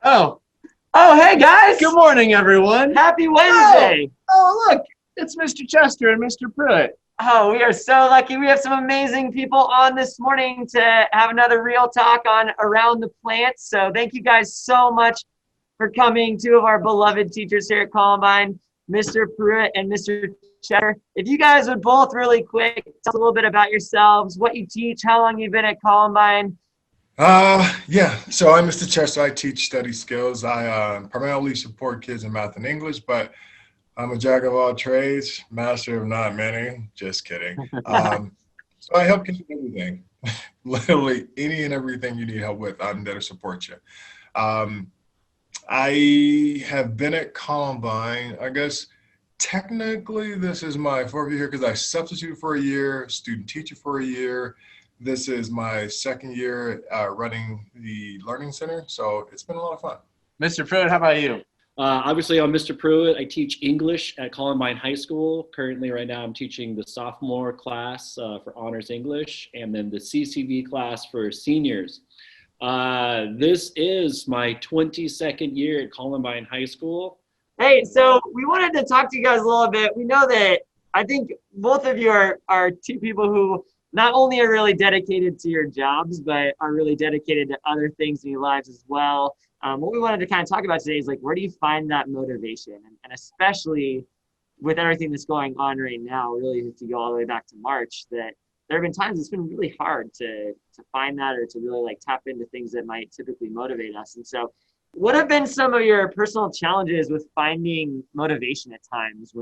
Oh, Oh, hey guys! good morning, everyone. Happy Wednesday! Oh, look, it's Mr. Chester and Mr. Pruitt. Oh, we are so lucky. We have some amazing people on this morning to have another real talk on around the plants. So thank you guys so much for coming. Two of our beloved teachers here at Columbine, Mr. Pruitt and Mr. Chester. If you guys would both really quick tell us a little bit about yourselves, what you teach, how long you've been at Columbine. Yeah. So I'm Mr. Chester. I teach study skills. I primarily support kids in math and English, but I'm a jack of all trades, master of not many. Just kidding. So I help kids with everything, literally any and everything you need help with. I'm there to support you. I have been at Columbine. I guess technically this is my fourth year here because I substituted for a year, student teacher for a year. This is my second year running the Learning Center, so it's been a lot of fun. Mr. Pruitt, how about you? Obviously, I'm Mr. Pruitt. I teach English at Columbine High School. Currently, right now, I'm teaching the sophomore class for honors English, and then the CCV class for seniors. This is my 22nd year at Columbine High School. Hey, so we wanted to talk to you guys a little bit. We know that I think both of you are two people who not only are really dedicated to your jobs, but are really dedicated to other things in your lives as well. What we wanted to kind of talk about today is like, where do you find that motivation? And especially with everything that's going on right now, really if you go all the way back to March, that there have been times it's been really hard to find that or to really like tap into things that might typically motivate us. And so what have been some of your personal challenges with finding motivation at times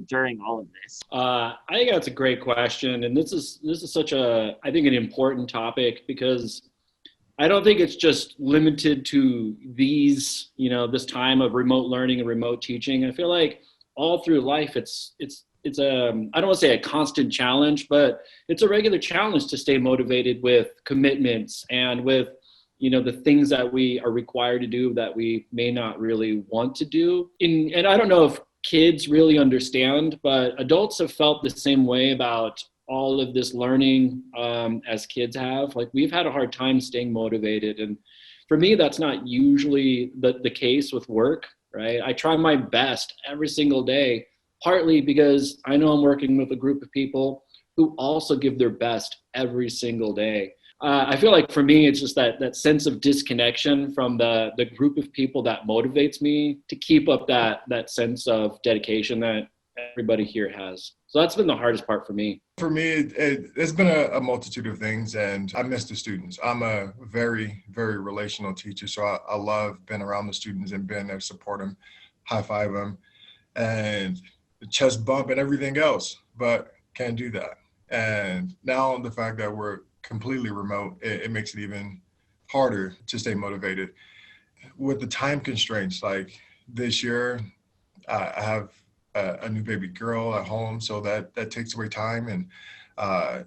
during all of this? I think that's a great question, and this is such a, I think, an important topic because I don't think it's just limited to these, this time of remote learning and remote teaching. I feel like all through life, it's I don't want to say a constant challenge, but it's a regular challenge to stay motivated with commitments and with the things that we are required to do that we may not really want to do. And I don't know if kids really understand, but adults have felt the same way about all of this learning as kids have. Like, we've had a hard time staying motivated. And for me, that's not usually the case with work, right? I try my best every single day, partly because I know I'm working with a group of people who also give their best every single day. I feel like for me, it's just that sense of disconnection from the group of people that motivates me to keep up that sense of dedication that everybody here has. So that's been the hardest part for me. For me, it's been a multitude of things, and I miss the students. I'm a very, very relational teacher, so I love being around the students and being there to support them, high five them, and chest bump and everything else, but can't do that. And now the fact that we're completely remote, it makes it even harder to stay motivated. With the time constraints, like this year, I have a new baby girl at home, so that takes away time, and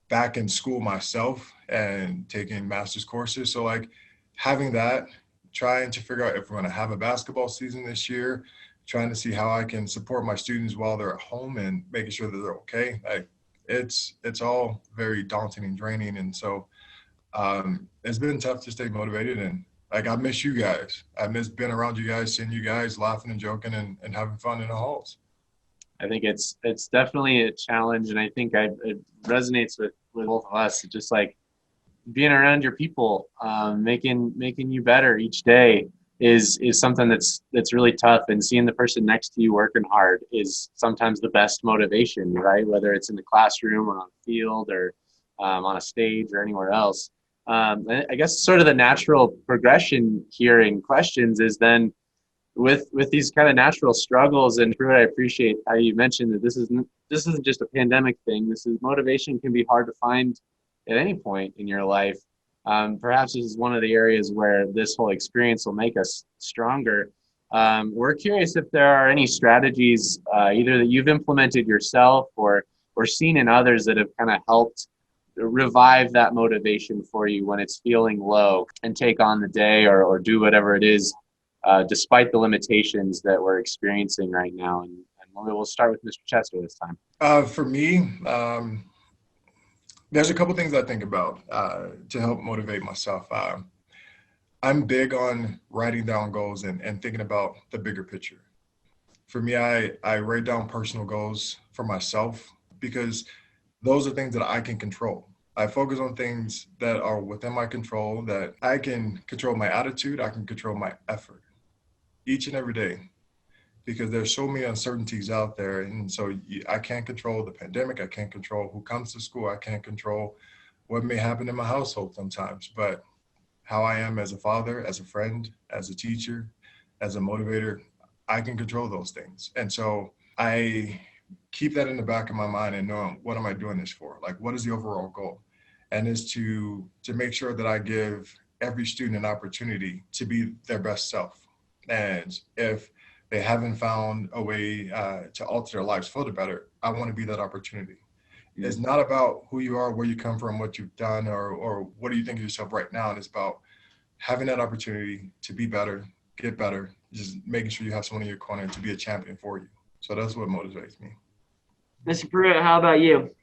back in school myself and taking master's courses. So like having that, trying to figure out if we're going to have a basketball season this year, trying to see how I can support my students while they're at home and making sure that they're okay. It's all very daunting and draining, and so it's been tough to stay motivated. And like, I miss you guys. I miss being around you guys, seeing you guys laughing and joking and having fun in the halls. I think it's definitely a challenge, and I think it resonates with both of us. Just like being around your people, making you better each day is something that's really tough, and seeing the person next to you working hard is sometimes the best motivation, right? Whether it's in the classroom or on the field or on a stage or anywhere else. I guess sort of the natural progression here in questions is then with these kind of natural struggles. And Pruitt, I appreciate how you mentioned that this isn't just a pandemic thing. Motivation can be hard to find at any point in your life. Perhaps this is one of the areas where this whole experience will make us stronger. We're curious if there are any strategies either that you've implemented yourself or seen in others that have kind of helped revive that motivation for you when it's feeling low and take on the day or do whatever it is, despite the limitations that we're experiencing right now. And we'll start with Mr. Chester this time. For me, there's a couple things I think about to help motivate myself. I'm big on writing down goals and thinking about the bigger picture. For me, I write down personal goals for myself because those are things that I can control. I focus on things that are within my control, that I can control my attitude, I can control my effort each and every day, because there's so many uncertainties out there. And so I can't control the pandemic. I can't control who comes to school. I can't control what may happen in my household sometimes, but how I am as a father, as a friend, as a teacher, as a motivator, I can control those things. And so I keep that in the back of my mind and know, what am I doing this for? Like, what is the overall goal? And is to make sure that I give every student an opportunity to be their best self. And if they haven't found a way to alter their lives for the better, I want to be that opportunity. Mm-hmm. It's not about who you are, where you come from, what you've done, or what do you think of yourself right now. And it's about having that opportunity to be better, get better, just making sure you have someone in your corner to be a champion for you. So that's what motivates me. Mr. Pruitt, how about you?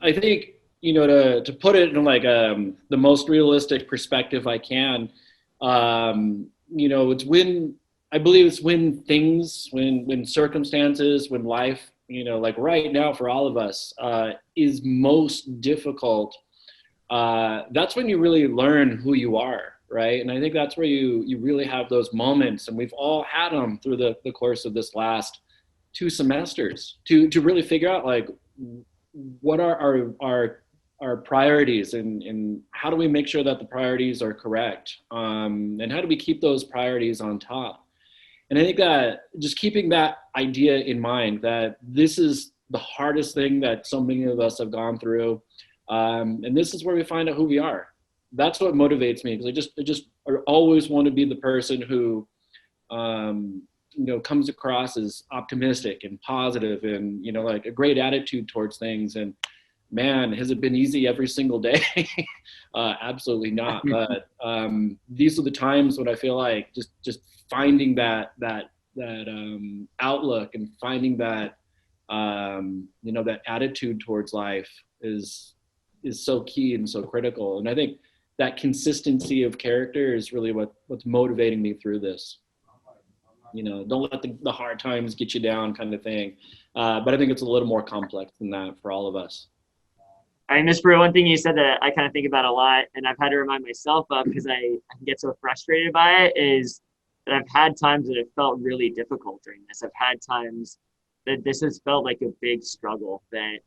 I think, to put it in like the most realistic perspective I can, it's when circumstances, when life, like right now for all of us, is most difficult, that's when you really learn who you are, right? And I think that's where you really have those moments, and we've all had them through the course of this last 2 semesters to really figure out, like, what are our priorities, and how do we make sure that the priorities are correct, and how do we keep those priorities on top. And I think that just keeping that idea in mind, that this is the hardest thing that so many of us have gone through, and this is where we find out who we are. That's what motivates me, because I always want to be the person who comes across as optimistic and positive, and like a great attitude towards things. And man, has it been easy every single day? Absolutely not. But these are the times when I feel like just finding that outlook, and finding that that attitude towards life is so key and so critical. And I think that consistency of character is really what's motivating me through this. Don't let the hard times get you down, kind of thing. But I think it's a little more complex than that for all of us. Ms. Brewer, one thing you said that I kind of think about a lot, and I've had to remind myself of because I get so frustrated by it, is that I've had times that it felt really difficult during this. I've had times that this has felt like a big struggle. That,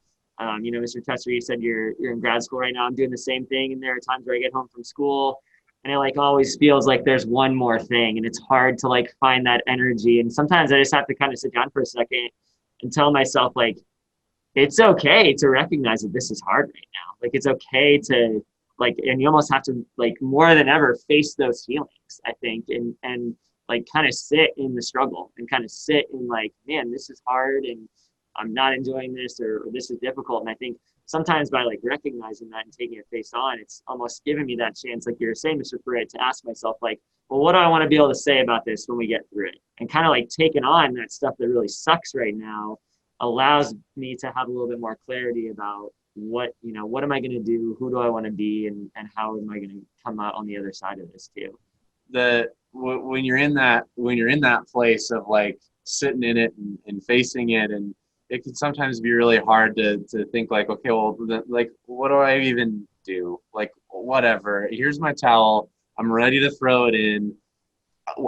Mr. Tester, you said you're in grad school right now. I'm doing the same thing, and there are times where I get home from school, and it like always feels like there's one more thing, and it's hard to like find that energy. And sometimes I just have to kind of sit down for a second and tell myself, like, it's okay to recognize that this is hard right now. Like, it's okay to and you almost have to, like, more than ever face those feelings, I think, and like kind of sit in the struggle and kind of sit in, like, man, this is hard and I'm not enjoying this, or this is difficult. And I think sometimes by like recognizing that and taking it face on, it's almost giving me that chance, like you're saying, Mr. Pruitt, to ask myself, like, well, what do I want to be able to say about this when we get through it? And kind of like taking on that stuff that really sucks right now allows me to have a little bit more clarity about what am I going to do? Who do I want to be? And how am I going to come out on the other side of this too? When you're in that place of like sitting in it and facing it, and it can sometimes be really hard to think like, okay, well, like, what do I even do? Like, whatever, here's my towel, I'm ready to throw it in.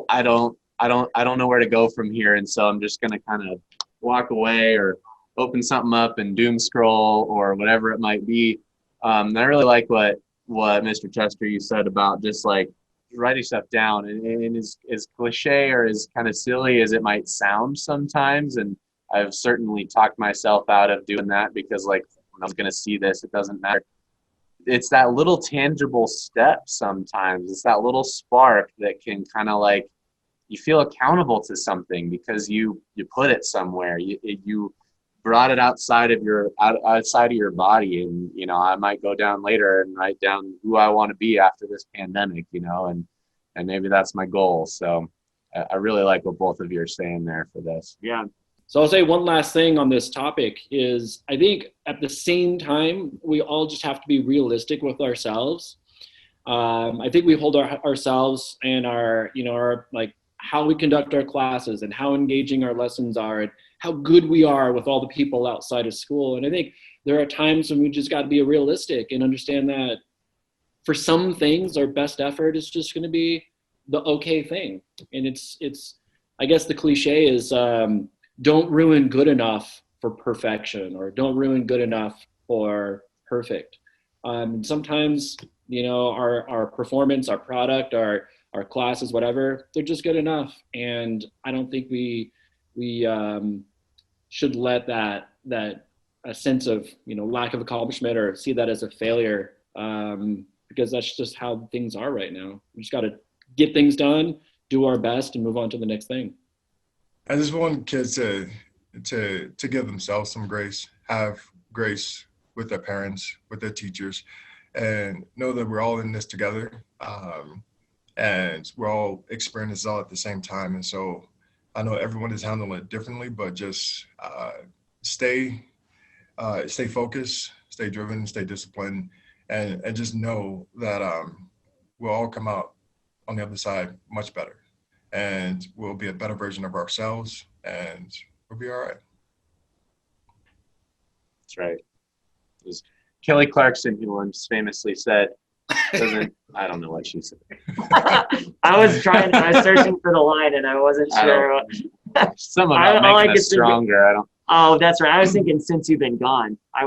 I don't know where to go from here. And so I'm just going to kind of walk away or open something up and doom scroll or whatever it might be. And I really like what Mr. Chester, you said about just like writing stuff down, and as cliche or as kind of silly as it might sound sometimes. And I've certainly talked myself out of doing that, because like, when I'm going to see this, it doesn't matter. It's that little tangible step sometimes. It's that little spark that can kind of like, you feel accountable to something because you put it somewhere. You brought it outside of your body. And, I might go down later and write down who I want to be after this pandemic, and maybe that's my goal. So I really like what both of you are saying there for this. Yeah. So I'll say one last thing on this topic is, I think at the same time, we all just have to be realistic with ourselves. I think we hold ourselves and our like how we conduct our classes and how engaging our lessons are and how good we are with all the people outside of school. And I think there are times when we just got to be realistic and understand that for some things, our best effort is just going to be the okay thing. And it's, I guess the cliche is don't ruin good enough for perfection, or don't ruin good enough for perfect. Sometimes, our performance, our product, our classes, whatever, they're just good enough. And I don't think we should let that a sense of lack of accomplishment or see that as a failure, because that's just how things are right now. We just got to get things done, do our best, and move on to the next thing. I just want kids to give themselves some grace, have grace with their parents, with their teachers, and know that we're all in this together, and we're all experiencing this all at the same time. And so I know everyone is handling it differently, but just stay focused, stay driven, stay disciplined, and just know that we'll all come out on the other side much better, and we'll be a better version of ourselves, and we'll be all right. That's right. It was Kelly Clarkson who once famously said, I don't know what she said. I was searching for the line and I wasn't sure. Some about making us stronger. Oh, that's right. I was thinking since you've been gone. I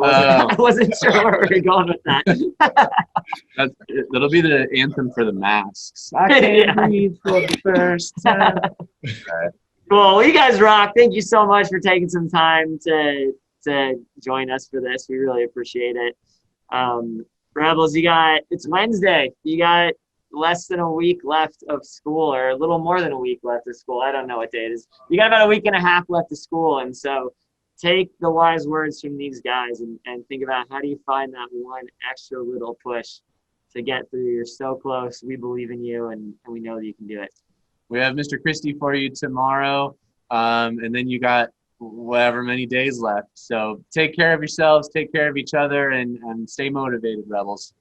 wasn't sure where we were going with that. That'll be the anthem for the masks. I can't breathe for the first time. Right. Cool. Well, you guys rock. Thank you so much for taking some time to join us for this. We really appreciate it. Rebels, it's Wednesday. You got less than a week left of school, or a little more than a week left of school. I don't know what day it is. You got about a week and a half left of school. And so take the wise words from these guys and think about, how do you find that one extra little push to get through? You're so close. We believe in you, and we know that you can do it. We have Mr. Christie for you tomorrow. And then you got whatever many days left. So take care of yourselves, take care of each other, and stay motivated, Rebels.